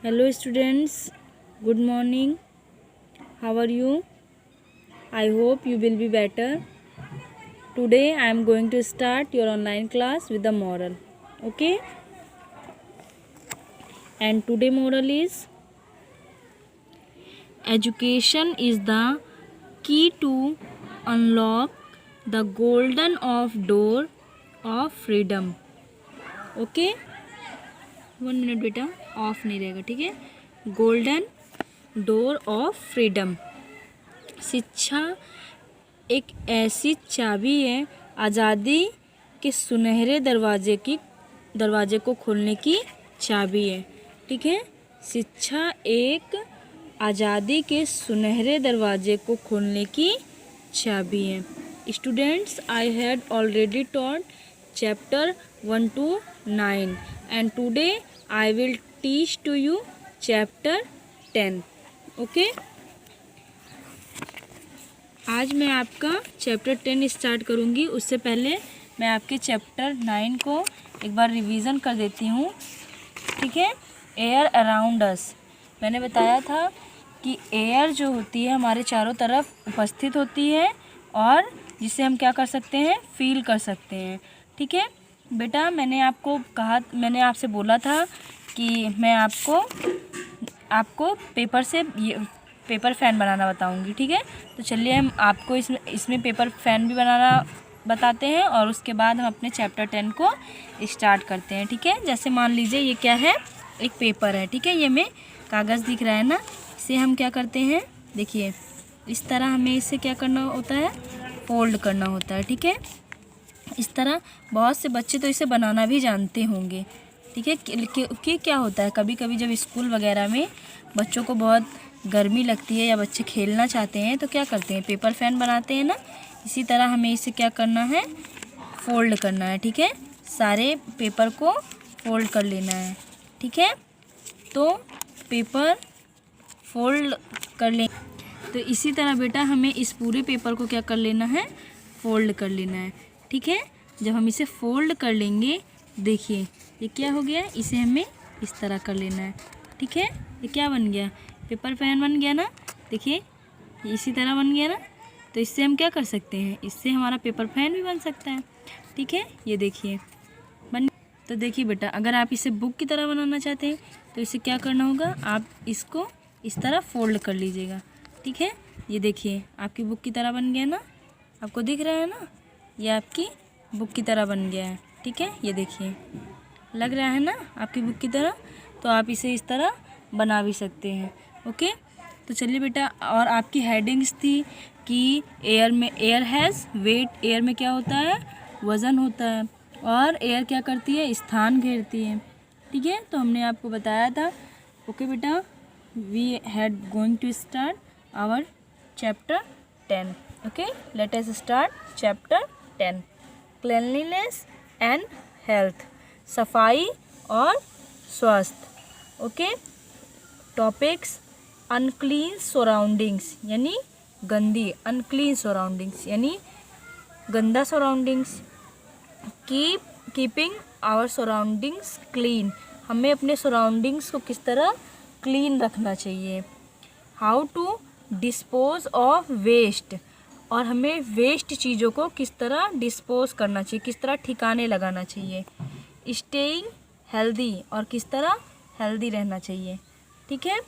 Hello students, good morning. How are you? I hope you will be better. Today I am going to start your online class with the moral. Okay? And today moral is education is the key to unlock the golden of door of freedom. Okay? 1 minute बेटा of नहीं रहेगा, ठीक है। Golden door of freedom, शिक्षा एक ऐसी चाबी है आज़ादी के सुनहरे दरवाजे को खोलने की चाबी है, ठीक है। शिक्षा एक आज़ादी के सुनहरे दरवाजे को खोलने की चाबी है। Students, I had already taught chapter 1 to 9 and today I will teach to you chapter 10. Okay? आज मैं आपका चैप्टर 10 स्टार्ट करूँगी। उससे पहले मैं आपके चैप्टर 9 को एक बार रिवीज़न कर देती हूँ, ठीक है। एयर अराउंड अस, मैंने बताया था कि एयर जो होती है हमारे चारों तरफ उपस्थित होती है और जिसे हम क्या कर सकते हैं, फील कर सकते हैं, ठीक है बेटा। मैंने आपसे बोला था कि मैं आपको पेपर फ़ैन बनाना बताऊंगी, ठीक है। तो चलिए हम आपको इसमें पेपर फ़ैन भी बनाना बताते हैं और उसके बाद हम अपने चैप्टर 10 को स्टार्ट करते हैं, ठीक है। जैसे मान लीजिए ये क्या है, एक पेपर है, ठीक है। ये में कागज़ दिख रहा है ना, इसे हम क्या करते हैं, देखिए इस तरह हमें इसे क्या करना होता है, फोल्ड करना होता है, ठीक है। इस तरह बहुत से बच्चे तो इसे बनाना भी जानते होंगे, ठीक है। कि क्या होता है, कभी कभी जब स्कूल वगैरह में बच्चों को बहुत गर्मी लगती है या बच्चे खेलना चाहते हैं तो क्या करते हैं, पेपर फ़ैन बनाते हैं ना। इसी तरह हमें इसे क्या करना है, फोल्ड करना है, ठीक है। सारे पेपर को फोल्ड कर लेना है, ठीक है। तो पेपर फोल्ड कर ले, तो इसी तरह बेटा हमें इस पूरे पेपर को क्या कर लेना है, फोल्ड कर लेना है, ठीक है। जब हम इसे फोल्ड कर लेंगे, देखिए ये क्या हो गया, इसे हमें इस तरह कर लेना है, ठीक है। ये क्या बन गया, पेपर फ़ैन बन गया ना, देखिए इसी तरह बन गया ना। तो इससे हम क्या कर सकते हैं, इससे हमारा पेपर फ़ैन भी बन सकता है, ठीक है। ये देखिए बन। तो देखिए बेटा, अगर आप इसे बुक की तरह बनाना चाहते हैं तो इसे क्या करना होगा, आप इसको इस तरह फोल्ड कर लीजिएगा, ठीक है। ये देखिए आपकी बुक की तरह बन गया ना, आपको दिख रहा है ना, ये आपकी बुक की तरह बन गया है, ठीक है। ये देखिए लग रहा है ना आपकी बुक की तरह, तो आप इसे इस तरह बना भी सकते हैं, ओके। तो चलिए बेटा, और आपकी हेडिंग्स थी कि एयर हैज़ वेट, एयर में क्या होता है, वज़न होता है, और एयर क्या करती है, स्थान घेरती है, ठीक है। तो हमने आपको बताया था, ओके बेटा। We had going to start our chapter 10, okay. Let us start chapter 10, cleanliness and health, सफाई और स्वास्थ्य, ओके। टॉपिक्स, अनक्लीन सराउंडिंग्स यानी गंदी, अनक्लीन सराउंडिंग्स यानी गंदा surroundings, keeping our surroundings clean, हमें अपने सराउंडिंग्स को किस तरह क्लीन रखना चाहिए। How to dispose of waste, और हमें वेस्ट चीज़ों को किस तरह डिस्पोज करना चाहिए, किस तरह ठिकाने लगाना चाहिए। स्टेइंग हेल्दी, और किस तरह हेल्दी रहना चाहिए, ठीक है।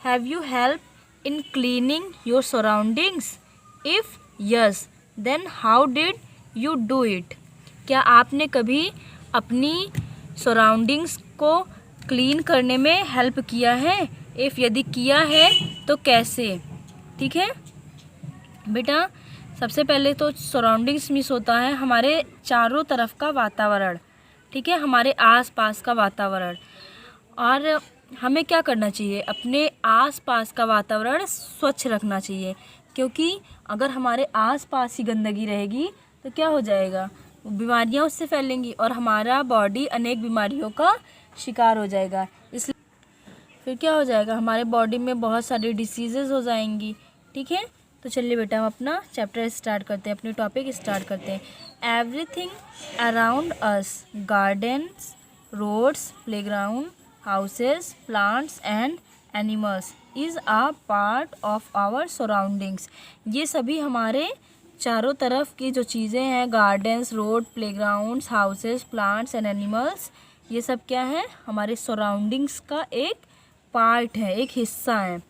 Have you help in cleaning your surroundings, if yes then how did you do it, क्या आपने कभी अपनी सराउंडिंग्स को क्लीन करने में हेल्प किया है, इफ़ यदि किया है तो कैसे, ठीक है बेटा। सबसे पहले तो सराउंडिंग्स मीन्स होता है हमारे चारों तरफ का वातावरण, ठीक है, हमारे आसपास का वातावरण। और हमें क्या करना चाहिए, अपने आसपास का वातावरण स्वच्छ रखना चाहिए, क्योंकि अगर हमारे आसपास ही गंदगी रहेगी तो क्या हो जाएगा, बीमारियां उससे फैलेंगी और हमारा बॉडी अनेक बीमारियों का शिकार हो जाएगा। इसलिए फिर क्या हो जाएगा, हमारे बॉडी में बहुत सारी डिसीजेज़ हो जाएंगी, ठीक है। तो चलिए बेटा हम अपना चैप्टर स्टार्ट करते हैं, अपने टॉपिक स्टार्ट करते हैं। Everything around us, gardens, roads, playground, houses, plants and animals is a part of our surroundings। ये सभी हमारे चारों तरफ की जो चीज़ें हैं, gardens, road, playgrounds, houses, plants and animals, ये सब क्या है, हमारे सराउंडिंग्स का एक पार्ट है, एक हिस्सा है।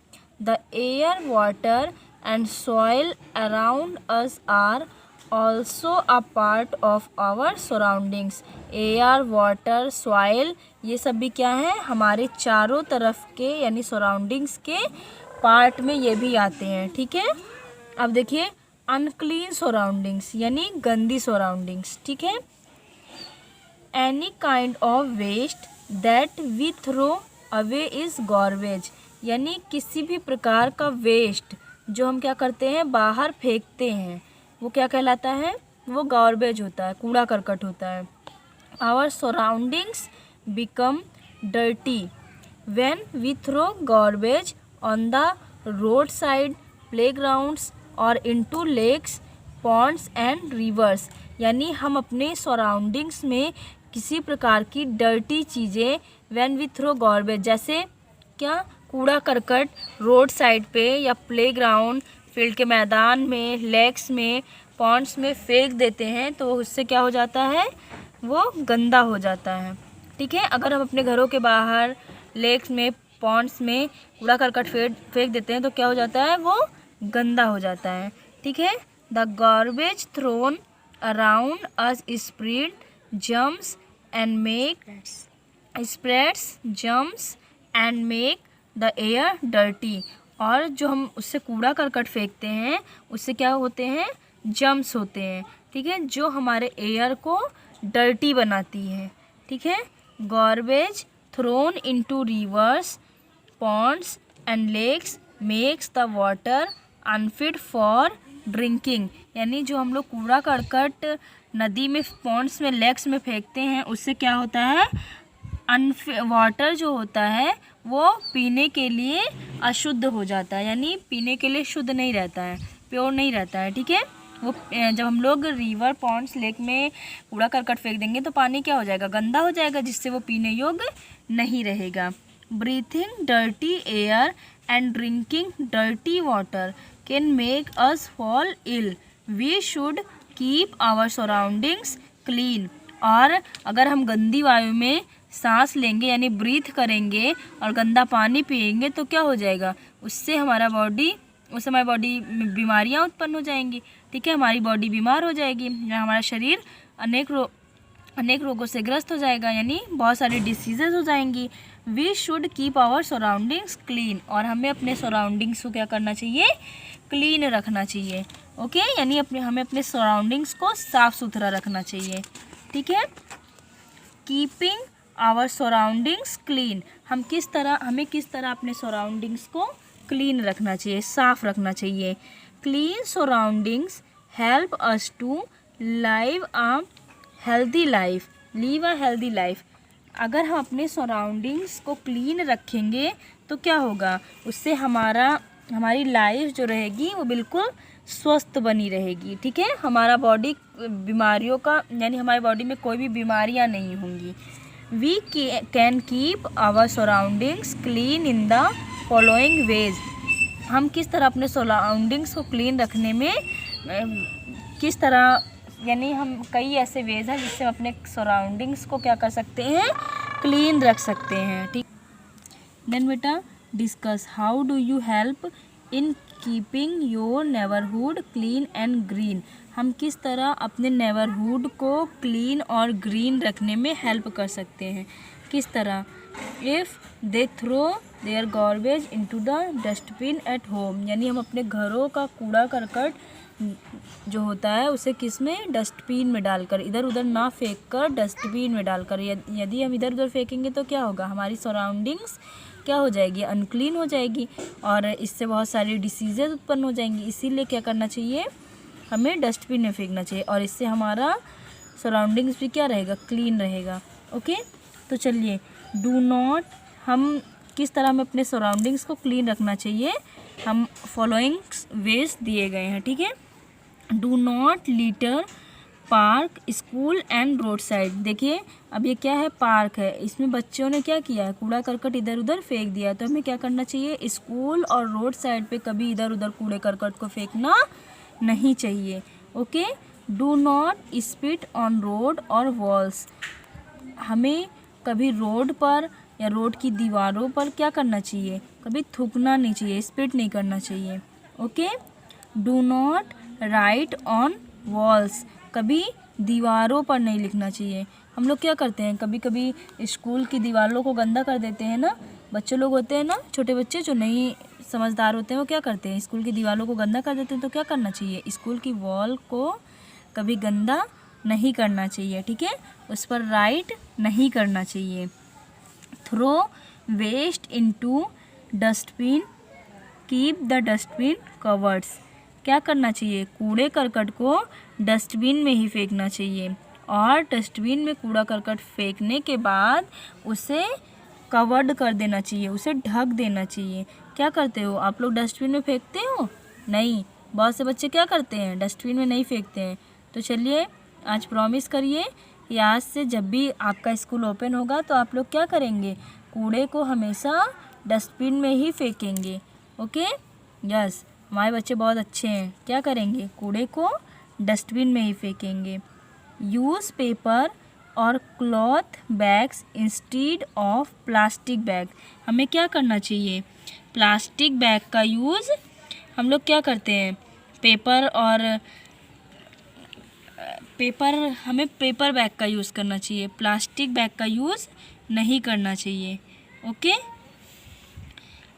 The air, water and soil around us are also a part of our surroundings. Air, water, soil, ये सब भी क्या है, हमारे चारों तरफ के यानी सराउंडिंग्स के पार्ट में ये भी आते हैं। ठीक है, अब देखिए अनक्लीन सराउंडिंग्स यानी गंदी सराउंडिंग्स। ठीक है, any kind of waste that we throw away is garbage, यानी किसी भी प्रकार का वेस्ट जो हम क्या करते हैं, बाहर फेंकते हैं, वो क्या कहलाता है, वो गार्बेज होता है, कूड़ा करकट होता है। Our surroundings become dirty when we throw garbage on the road side, playgrounds और into lakes, ponds and rivers, यानी हम अपने सराउंडिंग्स में किसी प्रकार की डर्टी चीज़ें, व्हेन वी थ्रो गार्बेज, जैसे क्या, कूड़ा करकट रोड साइड पे या प्लेग्राउंड, फील्ड के मैदान में, लेक्स में, पॉन्ड्स में फेंक देते हैं, तो उससे क्या हो जाता है, वो गंदा हो जाता है। ठीक है, अगर हम अपने घरों के बाहर, लेक्स में, पॉन्ड्स में कूड़ा करकट फेंक देते हैं तो क्या हो जाता है, वो गंदा हो जाता है। ठीक है, the garbage throne around us spreads germs and make the air dirty, और जो हम उससे कूड़ा करकट फेंकते हैं उससे क्या होते हैं, जम्स होते हैं। ठीक है, जो हमारे एयर को डर्टी बनाती है। ठीक है, garbage thrown into rivers, ponds and lakes makes the water unfit for drinking, यानी जो हम लोग कूड़ा करकट नदी में, पॉन्ड्स में, लेक्स में फेंकते हैं उससे क्या होता है, वाटर जो होता है वो पीने के लिए अशुद्ध हो जाता है, यानी पीने के लिए शुद्ध नहीं रहता है, प्योर नहीं रहता है। ठीक है, वो जब हम लोग रिवर, पॉन्ड्स, लेक में कूड़ा करकट फेंक देंगे तो पानी क्या हो जाएगा, गंदा हो जाएगा, जिससे वो पीने योग्य नहीं रहेगा। Breathing dirty air and drinking dirty water can make us fall ill, we should keep our surroundings clean, और अगर हम गंदी वायु में सांस लेंगे यानी ब्रीथ करेंगे और गंदा पानी पिएंगे तो क्या हो जाएगा, उससे हमारी बॉडी में बीमारियां उत्पन्न हो जाएंगी। ठीक है, हमारी बॉडी बीमार हो जाएगी, हमारा शरीर अनेक रोगों से ग्रस्त हो जाएगा, यानी बहुत सारी डिसीजेज हो जाएंगी। We should keep our surroundings clean, और हमें अपने सराउंडिंग्स को क्या करना चाहिए, क्लीन रखना चाहिए। ओके, यानी हमें अपने सराउंडिंग्स को साफ़ सुथरा रखना चाहिए। ठीक है, कीपिंग आवर सराउंडिंग्स क्लीन, हमें किस तरह अपने सराउंडिंग्स को क्लीन रखना चाहिए, साफ़ रखना चाहिए। Clean surroundings help us to live a healthy life. अगर हम अपने सराउंडिंग्स को क्लीन रखेंगे तो क्या होगा, उससे हमारी लाइफ जो रहेगी वो बिल्कुल स्वस्थ बनी रहेगी। ठीक है, हमारा बॉडी बीमारियों का, यानी हमारी बॉडी में कोई भी बीमारियां नहीं होंगी। We can keep our surroundings clean in the following ways, हम किस तरह अपने सराउंडिंग्स को क्लीन रखने में किस तरह, यानी हम कई ऐसे वेज हैं जिससे हम अपने सराउंडिंग्स को क्या कर सकते हैं, क्लीन रख सकते हैं। ठीक, देन बेटा discuss how do you help in keeping your neighbourhood clean and green, हम किस तरह अपने नेबरहुड को क्लीन और ग्रीन रखने में हेल्प कर सकते हैं, किस तरह। If they throw their garbage into the dustbin at home, यानी हम अपने घरों का कूड़ा करकट जो होता है उसे किस में, डस्टबिन में डालकर, इधर उधर ना फेंक कर डस्टबिन में डालकर। यदि हम इधर उधर फेंकेंगे तो क्या होगा, हमारी सराउंडिंग्स क्या हो जाएगी, अनक्लीन हो जाएगी, और इससे बहुत सारी डिसीजेज उत्पन्न हो जाएंगी। इसीलिए क्या करना चाहिए, हमें डस्टबिन में फेंकना चाहिए, और इससे हमारा सराउंडिंग्स भी क्या रहेगा, क्लीन रहेगा। ओके, तो चलिए हम किस तरह हमें अपने सराउंडिंग्स को क्लीन रखना चाहिए, हम फॉलोइंग वेज दिए गए हैं। ठीक है, do not litre park, school and road side. देखिए अब ये क्या है, पार्क है, इसमें बच्चों ने क्या किया है, कूड़ा करकट इधर उधर फेंक दिया। तो हमें क्या करना चाहिए, स्कूल और रोड साइड पे कभी इधर उधर कूड़े करकट को फेंकना नहीं चाहिए। Okay, do not spit on road और वॉल्स। हमें कभी रोड पर या रोड की दीवारों पर क्या करना चाहिए, कभी थूकना नहीं चाहिए, स्पिट नहीं करना चाहिए। Okay, do not right on walls. कभी दीवारों पर नहीं लिखना चाहिए। हम लोग क्या करते हैं, कभी कभी स्कूल की दीवारों को गंदा कर देते हैं ना, बच्चे लोग होते हैं ना, छोटे बच्चे जो नहीं समझदार होते हैं, वो क्या करते हैं, स्कूल की दीवारों को गंदा कर देते हैं। तो क्या करना चाहिए, स्कूल की वॉल को कभी गंदा नहीं करना चाहिए, ठीक है, उस पर राइट नहीं करना चाहिए। Throw waste into dustbin, keep the dustbin covered. क्या करना चाहिए, कूड़े करकट को डस्टबिन में ही फेंकना चाहिए, और डस्टबिन में कूड़ा करकट फेंकने के बाद उसे कवर्ड कर देना चाहिए, उसे ढक देना चाहिए। क्या करते हो आप लोग, डस्टबिन में फेंकते हो? नहीं, बहुत से बच्चे क्या करते हैं, डस्टबिन में नहीं फेंकते हैं। तो चलिए आज प्रॉमिस करिए कि आज से जब भी आपका स्कूल ओपन होगा तो आप लोग क्या करेंगे, कूड़े को हमेशा डस्टबिन में ही फेंकेंगे। ओके, यस, हमारे बच्चे बहुत अच्छे हैं, क्या करेंगे, कूड़े को डस्टबिन में ही फेंकेंगे। यूज़ पेपर और cloth bags instead of plastic bag. हमें क्या करना चाहिए, प्लास्टिक बैग का यूज़ हम लोग क्या करते हैं, हमें पेपर बैग का यूज़ करना चाहिए, प्लास्टिक बैग का यूज़ नहीं करना चाहिए। ओके,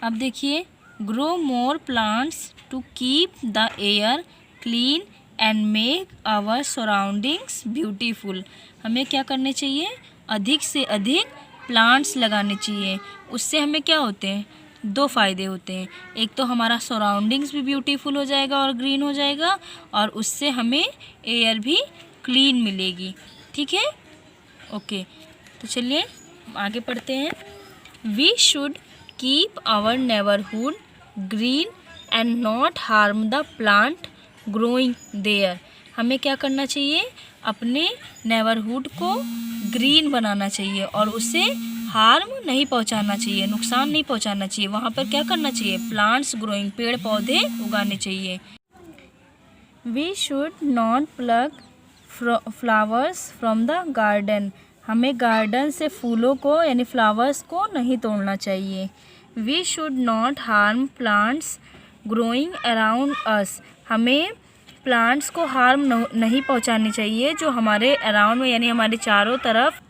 अब देखिए, grow more plants to keep the air clean and make our surroundings beautiful. हमें क्या करने चाहिए, अधिक से अधिक प्लांट्स लगाने चाहिए। उससे हमें क्या होते हैं, दो फ़ायदे होते हैं। एक तो हमारा सराउंडिंग्स भी ब्यूटीफुल हो जाएगा और ग्रीन हो जाएगा, और उससे हमें एयर भी क्लीन मिलेगी, ठीक है। ओके, तो चलिए आगे पढ़ते हैं। We should keep our neighbourhood green and not harm the plant growing there. हमें क्या करना चाहिए, अपने नेबरहुड को ग्रीन बनाना चाहिए और उसे हार्म नहीं पहुंचाना चाहिए, नुकसान नहीं पहुंचाना चाहिए। वहाँ पर क्या करना चाहिए, प्लांट्स ग्रोइंग, पेड़ पौधे उगाने चाहिए। We should not pluck flowers from the garden. हमें गार्डन से फूलों को यानी फ्लावर्स को नहीं तोड़ना चाहिए। We should not harm plants growing around us. हमें प्लांट्स को हार्म नहीं पहुंचानी चाहिए जो हमारे अराउंड में यानी हमारे चारों तरफ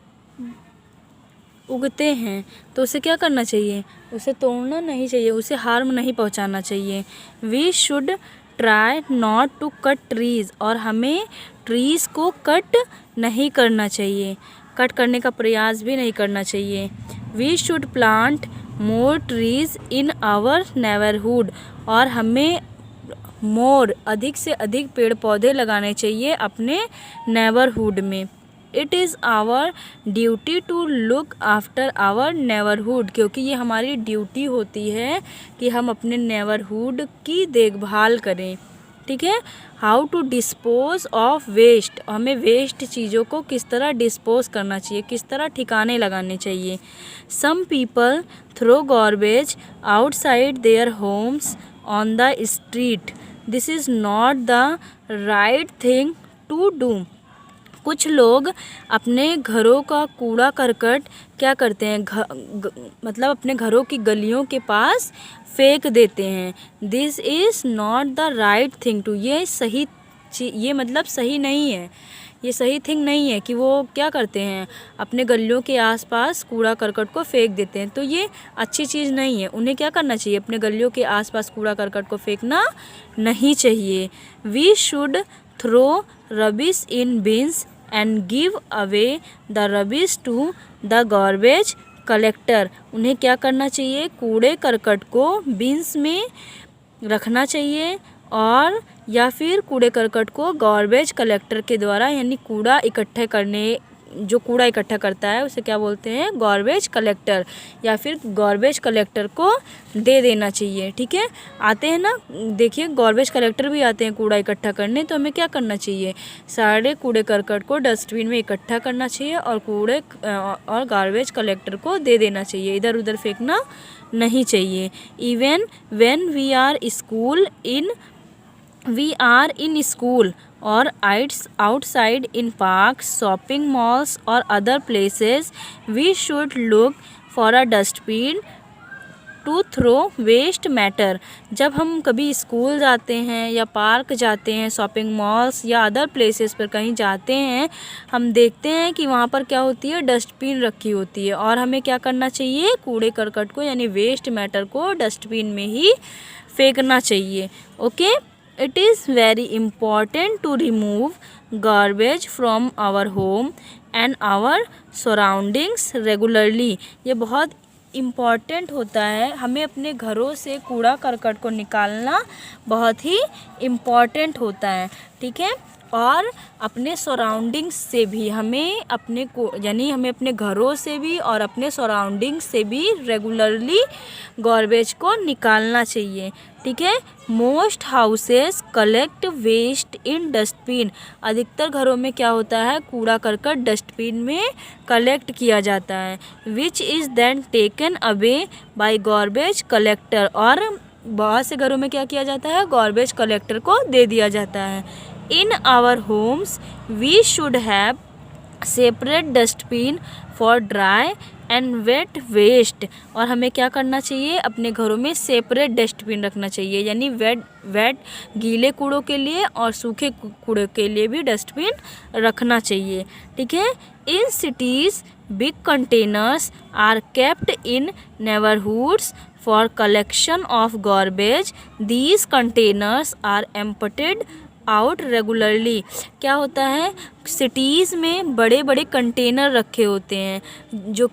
उगते हैं। तो उसे क्या करना चाहिए, उसे तोड़ना नहीं चाहिए, उसे हार्म नहीं पहुंचाना चाहिए। We should try not to cut trees. और हमें ट्रीज़ को कट नहीं करना चाहिए, कट करने का प्रयास भी नहीं करना चाहिए। We should plant more trees in our neighbourhood. और हमें अधिक से अधिक पेड़ पौधे लगाने चाहिए अपने नेबरहुड में। It is our duty to look after our neighbourhood. क्योंकि ये हमारी ड्यूटी होती है कि हम अपने नेबरहुड की देखभाल करें, ठीक है। How to dispose of waste. हमें वेस्ट चीज़ों को किस तरह डिस्पोज करना चाहिए, किस तरह ठिकाने लगाने चाहिए। Some people throw garbage outside their homes on the street. This is not the right thing to do. कुछ लोग अपने घरों का कूड़ा करकट क्या करते हैं, मतलब अपने घरों की गलियों के पास फेंक देते हैं। This is not the right thing to. ये मतलब सही नहीं है, ये सही थिंग नहीं है कि वो क्या करते हैं, अपने गलियों के आसपास कूड़ा करकट को फेंक देते हैं। तो ये अच्छी चीज़ नहीं है। उन्हें क्या करना चाहिए, अपने गलियों के आसपास कूड़ा करकट को फेंकना नहीं चाहिए। We should throw rubbish in bins and give away the rubbish to the garbage collector. उन्हें क्या करना चाहिए, कूड़े करकट को बिन्स में रखना चाहिए और या फिर कूड़े करकट को गार्बेज कलेक्टर के द्वारा यानी कूड़ा इकट्ठे करने जो कूड़ा इकट्ठा करता है उसे क्या बोलते हैं, गार्बेज कलेक्टर, या फिर गार्बेज कलेक्टर को दे देना चाहिए। ठीक है, आते हैं ना, देखिए गार्बेज कलेक्टर भी आते हैं कूड़ा इकट्ठा करने, तो हमें क्या करना चाहिए, सारे कूड़े करकट को डस्टबिन में इकट्ठा करना चाहिए और गार्बेज कलेक्टर को दे देना चाहिए, इधर उधर फेंकना नहीं चाहिए। Even when we are in school or outside in parks, shopping malls or other places, we should look for a dustbin to throw waste matter। जब हम कभी स्कूल जाते हैं या पार्क जाते हैं, शॉपिंग मॉल्स या अदर प्लेसेस पर कहीं जाते हैं, हम देखते हैं कि वहाँ पर क्या होती है, डस्टबिन रखी होती है, और हमें क्या करना चाहिए, कूड़े करकट को यानी वेस्ट मैटर को डस्टबिन में ही फेंकना चाहिए। Okay, It is very important to remove garbage from our home and our surroundings regularly। ये बहुत इम्पॉर्टेंट होता है, हमें अपने घरों से कूड़ा करकट को निकालना बहुत ही इम्पॉर्टेंट होता है। ठीक है, और अपने सराउंडिंग्स से भी हमें हमें अपने घरों से भी और अपने सराउंडिंग्स से भी रेगुलरली गार्बेज को निकालना चाहिए। ठीक है, most houses collect waste in dustbin. अधिकतर घरों में क्या होता है, कूड़ा करकट डस्टबिन में कलेक्ट किया जाता है, which is then taken away by garbage collector. और बहुत से घरों में क्या किया जाता है, गार्बेज कलेक्टर को दे दिया जाता है। In our homes we should have separate dustbin for dry and wet waste। और हमें क्या करना चाहिए, अपने घरों में सेपरेट डस्टबिन रखना चाहिए, यानी वेट गीले कूड़ों के लिए और सूखे कूड़े के लिए भी डस्टबिन रखना चाहिए। ठीक है, in cities big containers are kept in neighbourhoods for collection of garbage. These containers are emptied out regularly. क्या होता है, सिटीज़ में बड़े बड़े कंटेनर रखे होते हैं, जो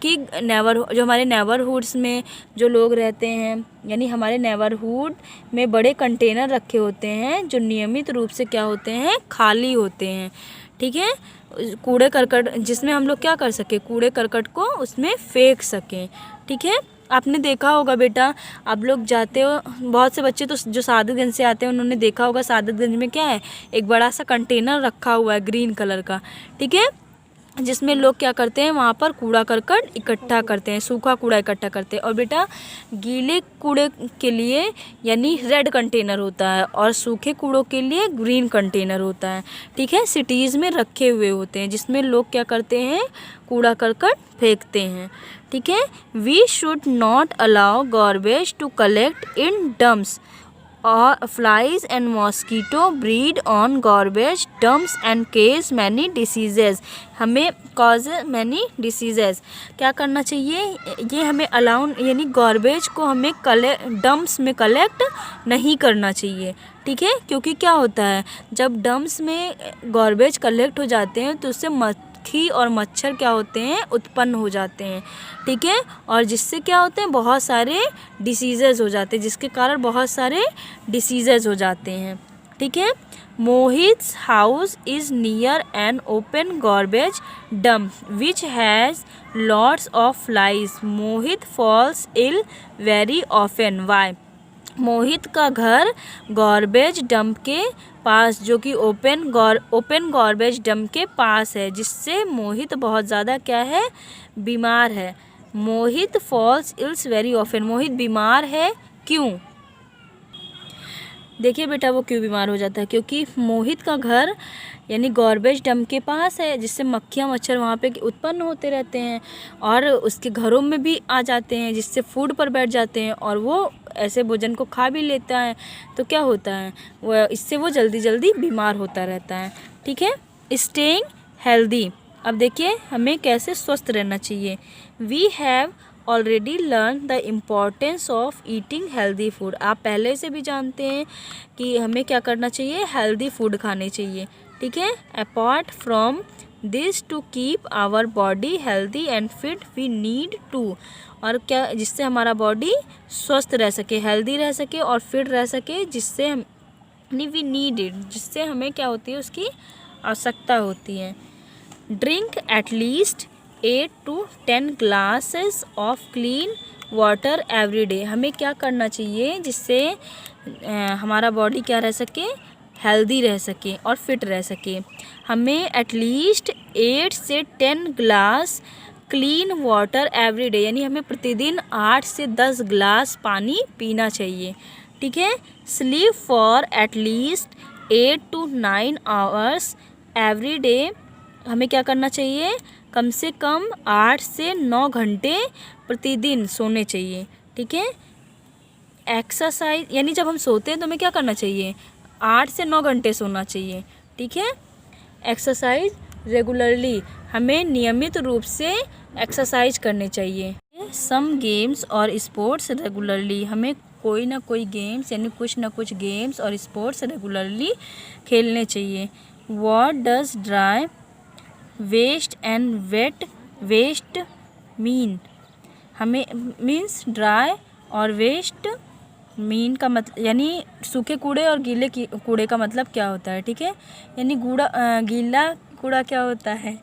हमारे नेबरहुड्स में जो लोग रहते हैं, यानी हमारे नेबरहुड में बड़े कंटेनर रखे होते हैं जो नियमित रूप से क्या होते हैं, खाली होते हैं। ठीक है, कूड़े करकट जिसमें हम लोग क्या कर सकें, कूड़े करकट को उसमें फेंक सकें। ठीक है, आपने देखा होगा बेटा, आप लोग जाते हो, बहुत से बच्चे तो जो सादतगंज से आते हैं उन्होंने देखा होगा, सादतगंज में क्या है, एक बड़ा सा कंटेनर रखा हुआ है ग्रीन कलर का। ठीक है, जिसमें लोग क्या करते हैं, वहाँ पर कूड़ा करकट इकट्ठा करते हैं, सूखा कूड़ा इकट्ठा करते हैं। और बेटा गीले कूड़े के लिए यानी रेड कंटेनर होता है और सूखे कूड़ों के लिए ग्रीन कंटेनर होता है। ठीक है, सिटीज़ में रखे हुए होते हैं जिसमें लोग क्या करते हैं, कूड़ा करकट फेंकते हैं। ठीक है, we should not allow garbage to collect in dumps और flies and mosquito breed on garbage dumps and cause many diseases. हमें कॉज मैनी डिसीजेज। क्या करना चाहिए, ये हमें अलाउ यानी गार्बेज को हमें डम्प्स में कलेक्ट नहीं करना चाहिए। ठीक है, क्योंकि क्या होता है, जब डम्प्स में गार्बेज कलेक्ट हो जाते हैं तो उससे मक्खी और मच्छर क्या होते हैं, उत्पन्न हो जाते हैं। ठीक है, और जिससे क्या होते हैं, बहुत सारे डिसीजेज हो जाते हैं, जिसके कारण बहुत सारे डिसीजेज हो जाते हैं। ठीक है, Mohit's house is near an open garbage dump which has lots of flies. Mohit falls ill very often. Why. Mohit का घर गार्बेज डंप के पास, जो कि ओपन गार्बेज डंप के पास है, जिससे मोहित बहुत ज़्यादा क्या है, बीमार है। मोहित फॉल्स इल्स वेरी ऑफन। मोहित बीमार है, क्यों? देखिए बेटा वो क्यों बीमार हो जाता है, क्योंकि मोहित का घर यानी गार्बेज डंप के पास है, जिससे मक्खियाँ मच्छर वहाँ पे उत्पन्न होते रहते हैं और उसके घरों में भी आ जाते हैं, जिससे फूड पर बैठ जाते हैं और वो ऐसे भोजन को खा भी लेता है। तो क्या होता है, इससे वो जल्दी जल्दी बीमार होता रहता है। ठीक है, स्टेइंग हेल्दी। अब देखिए हमें कैसे स्वस्थ रहना चाहिए। We have already learn the importance of eating healthy food. आप पहले से भी जानते हैं कि हमें क्या करना चाहिए, हेल्दी फूड खाने चाहिए। ठीक है, apart from this to keep our body healthy and fit we need to. और क्या, जिससे हमारा बॉडी स्वस्थ रह सके, हेल्दी रह सके और फिट रह सके, जिससे हम वी नीड इट, जिससे हमें क्या होती है, उसकी आवश्यकता होती है। Drink at least 8 to 10 glasses of clean water every day. हमें क्या करना चाहिए जिससे हमारा बॉडी क्या रह सके, हेल्दी रह सके और फिट रह सके। हमें एटलीस्ट 8 से 10 glass clean water every day, यानी हमें प्रतिदिन 8 से 10 ग्लास पानी पीना चाहिए, ठीक है। Sleep for at least 8 to 9 hours every day. हमें क्या करना चाहिए, कम से कम 8 से 9 घंटे प्रतिदिन सोने चाहिए, ठीक है। एक्सरसाइज, यानी जब हम सोते हैं तो हमें क्या करना चाहिए, 8 से 9 घंटे सोना चाहिए, ठीक है। एक्सरसाइज रेगुलरली, हमें नियमित रूप से एक्सरसाइज करनी चाहिए। सम गेम्स और स्पोर्ट्स रेगुलरली, हमें कोई ना कोई गेम्स यानी कुछ ना कुछ गेम्स और स्पोर्ट्स रेगुलरली खेलने चाहिए। What does dry waste and wet waste mean. हमें मीन्स ड्राई और वेस्ट मीन का मतलब यानी सूखे कूड़े और गीले कूड़े का मतलब क्या होता है, ठीक है। यानी गीला कूड़ा क्या होता है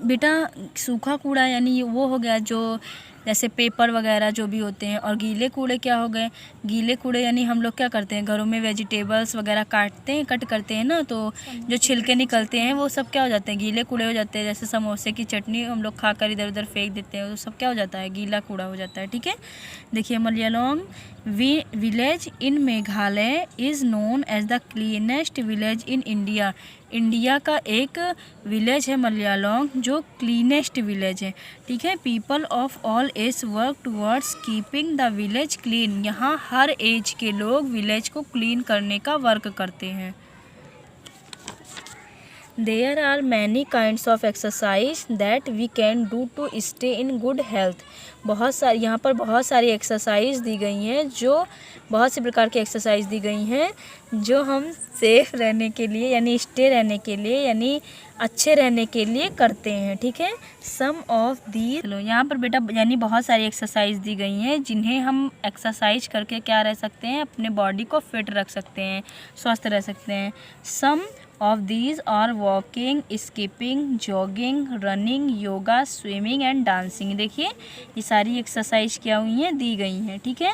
बेटा, सूखा कूड़ा यानी वो हो गया जो जैसे पेपर वगैरह जो भी होते हैं, और गीले कूड़े क्या हो गए, गीले कूड़े यानी हम लोग क्या करते हैं घरों में वेजिटेबल्स वगैरह कट करते हैं ना, तो जो छिलके निकलते हैं वो सब क्या हो जाते हैं, गीले कूड़े हो जाते हैं। जैसे समोसे की चटनी हम लोग खाकर इधर उधर फेंक देते हैं, वो सब क्या हो जाता है, गीला कूड़ा हो जाता है, ठीक है। देखिए, Mawlynnong village in Meghalaya is known as the cleanest village in India. India का एक विलेज है मलयालोंग जो क्लीनेस्ट विलेज है, ठीक है। People of all age work towards keeping the village clean. यहाँ हर एज के लोग विलेज को क्लीन करने का वर्क करते हैं। There are many kinds of exercise that we can do to stay in good health। यहाँ पर बहुत सारी एक्सरसाइज दी गई हैं, जो बहुत से प्रकार की एक्सरसाइज दी गई हैं जो हम सेफ रहने के लिए यानी स्टे रहने के लिए यानी अच्छे रहने के लिए करते हैं, ठीक है। सम ऑफ दी, चलो यहाँ पर बेटा यानी बहुत सारी एक्सरसाइज दी गई हैं जिन्हें हम एक्सरसाइज करके क्या रह सकते हैं, अपने बॉडी को फिट रख सकते हैं, स्वस्थ रह सकते हैं। Some of these are walking, skipping, jogging, running, yoga, swimming and dancing. देखिए ये सारी एक्सरसाइज क्या हुई हैं, दी गई हैं, ठीक है।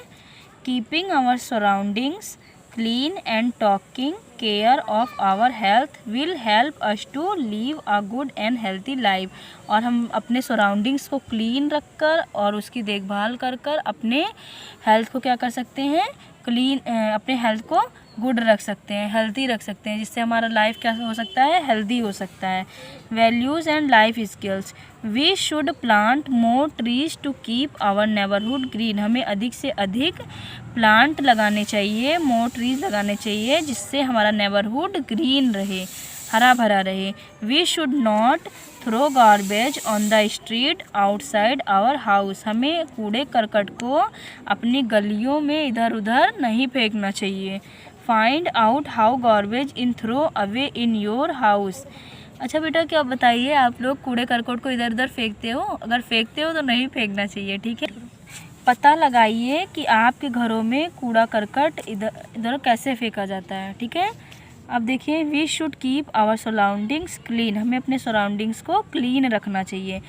Keeping our surroundings clean and taking care of our health will help us to live a good and healthy life. और हम अपने सराउंडिंग्स को क्लीन रखकर और उसकी देखभाल कर कर अपने हेल्थ को क्या कर सकते हैं, अपने हेल्थ को गुड रख सकते हैं, हेल्दी रख सकते हैं, जिससे हमारा लाइफ क्या हो सकता है, हेल्दी हो सकता है। Values and life skills, we should plant more trees to keep our neighbourhood green. हमें अधिक से अधिक प्लांट लगाने चाहिए, मोर ट्रीज लगाने चाहिए, जिससे हमारा नेबरहुड ग्रीन रहे, हरा भरा रहे। We should not throw garbage on the street outside our house. हमें कूड़े करकट को अपनी गलियों में इधर उधर नहीं फेंकना चाहिए। Find out how garbage in throw away in your house. अच्छा बेटा, क्या बताइए, आप लोग कूड़े करकट को इधर उधर फेंकते हो? अगर फेंकते हो तो नहीं फेंकना चाहिए, ठीक है। पता लगाइए कि आपके घरों में कूड़ा करकट इधर उधर कैसे फेंका जाता है, ठीक है। अब देखिए, we should keep our surroundings clean. हमें अपने सराउंडिंग्स को क्लीन रखना चाहिए।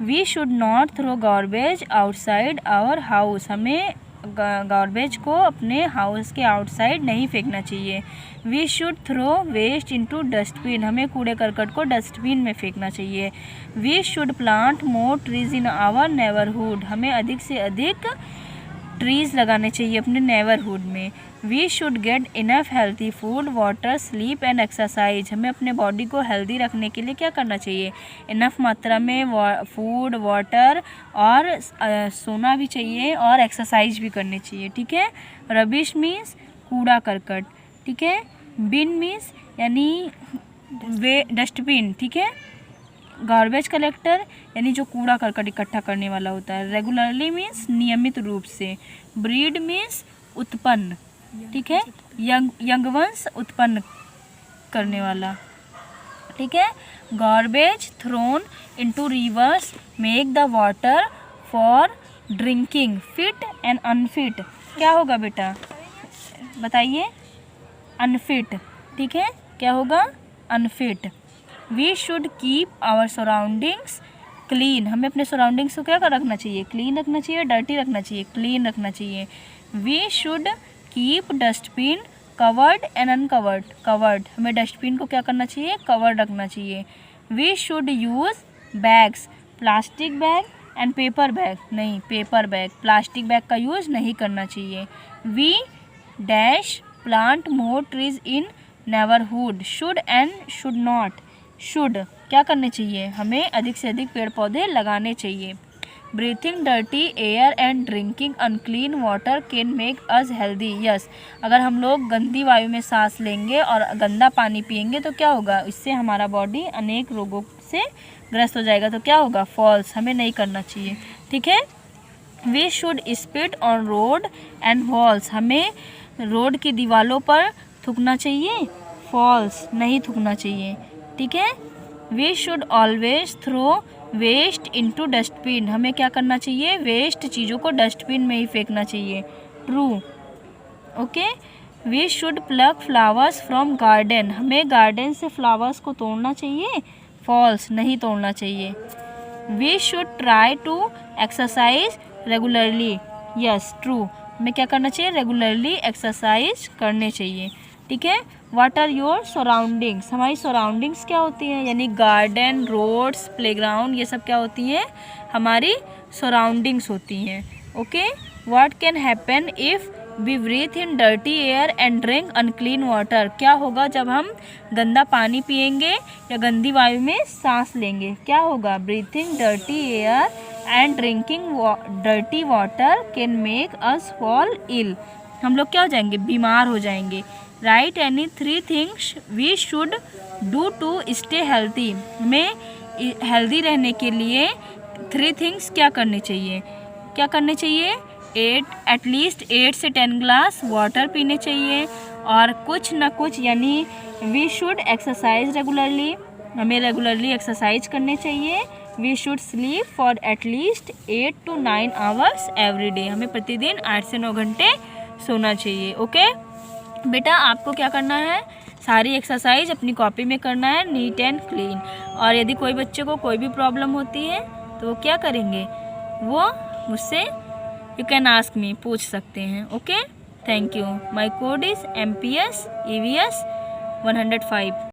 We should not throw garbage outside our house. हमें गार्बेज को अपने हाउस के आउटसाइड नहीं फेंकना चाहिए। We should throw waste into dustbin. हमें कूड़े करकट को डस्टबिन में फेंकना चाहिए। We should plant more trees in our neighbourhood. हमें अधिक से अधिक ट्रीज़ लगाने चाहिए अपने नेबरहुड में। We should get enough healthy food water sleep and exercise. हमें अपने बॉडी को हेल्दी रखने के लिए क्या करना चाहिए, इनफ मात्रा में फूड वाटर और सोना भी चाहिए और एक्सरसाइज भी करनी चाहिए, ठीक है। रबिश मीन्स कूड़ा करकट, ठीक है। बिन मीन्स यानी डस्टबिन, ठीक है। गार्बेज कलेक्टर यानी जो कूड़ा करकट इकट्ठा करने वाला होता है। रेगुलरली मीन्स नियमित रूप से। ब्रीड मीन्स उत्पन्न, ठीक है, यंगवंश उत्पन्न करने वाला, ठीक है। Garbage thrown into rivers make the water for drinking fit and unfit. क्या होगा बेटा बताइए, अनफिट, ठीक है। क्या होगा? Unfit. We should keep our surroundings clean, हमें अपने सराउंडिंग्स को क्या कर रखना चाहिए? क्लीन रखना चाहिए, डर्टी रखना चाहिए, क्लीन रखना चाहिए। We should keep dustbin covered and uncovered, covered, हमें डस्टबिन को क्या करना चाहिए? कवर्ड रखना चाहिए। We should use bags, plastic bag and paper bag, नहीं पेपर बैग, प्लास्टिक बैग का यूज़ नहीं करना चाहिए। We dash plant more trees in neighbourhood, should and should not, should क्या करने चाहिए? हमें अधिक से अधिक पेड़ पौधे लगाने चाहिए। Breathing dirty air and drinking unclean water can make us healthy, yes, अगर हम लोग गंदी वायु में सांस लेंगे और गंदा पानी पिएंगे तो क्या होगा? इससे हमारा बॉडी अनेक रोगों से ग्रस्त हो जाएगा। तो क्या होगा? फॉल्स, हमें नहीं करना चाहिए। ठीक है। We should spit on road and walls, हमें रोड की दीवारों पर थूकना चाहिए? फॉल्स, नहीं थूकना चाहिए। ठीक है। We should always throw waste into dustbin, हमें क्या करना चाहिए? वेस्ट चीज़ों को डस्टबिन में ही फेंकना चाहिए। True. Okay. We should pluck flowers from garden, हमें गार्डन से फ्लावर्स को तोड़ना चाहिए? फॉल्स, नहीं तोड़ना चाहिए। We should try to exercise regularly, yes true, हमें क्या करना चाहिए? रेगुलरली एक्सरसाइज करने चाहिए। ठीक है। वाट आर योर सराउंडिंग्स, हमारी सराउंडिंग्स क्या होती हैं? यानी गार्डन, रोड्स, प्लेग्राउंड, ये सब क्या होती हैं? हमारी सराउंडिंग्स होती हैं। Okay. What can happen if we breathe in dirty air and drink unclean water, क्या होगा जब हम गंदा पानी पिएंगे या गंदी वायु में सांस लेंगे? क्या होगा? Breathing dirty air and drinking dirty water can make us fall ill, हम लोग क्या हो जाएंगे? बीमार हो जाएंगे। Write any 3 things we should do to stay healthy, हमें हेल्दी रहने के लिए 3 थिंग्स क्या करने चाहिए? क्या करने चाहिए? एटलीस्ट 8 से 10 ग्लास वाटर पीने चाहिए, और कुछ ना कुछ, यानी वी शुड एक्सरसाइज रेगुलरली, हमें रेगुलरली एक्सरसाइज करने चाहिए। We should sleep for at least 8 to 9 hours every day, हमें प्रतिदिन 8 से 9 घंटे सोना चाहिए। ओके बेटा, आपको क्या करना है? सारी एक्सरसाइज अपनी कॉपी में करना है, नीट एंड क्लीन। और यदि कोई बच्चे को कोई भी प्रॉब्लम होती है तो वो क्या करेंगे? वो मुझसे यू कैन आस्क मी, पूछ सकते हैं। Okay, thank you. My code is MPS EVS 105।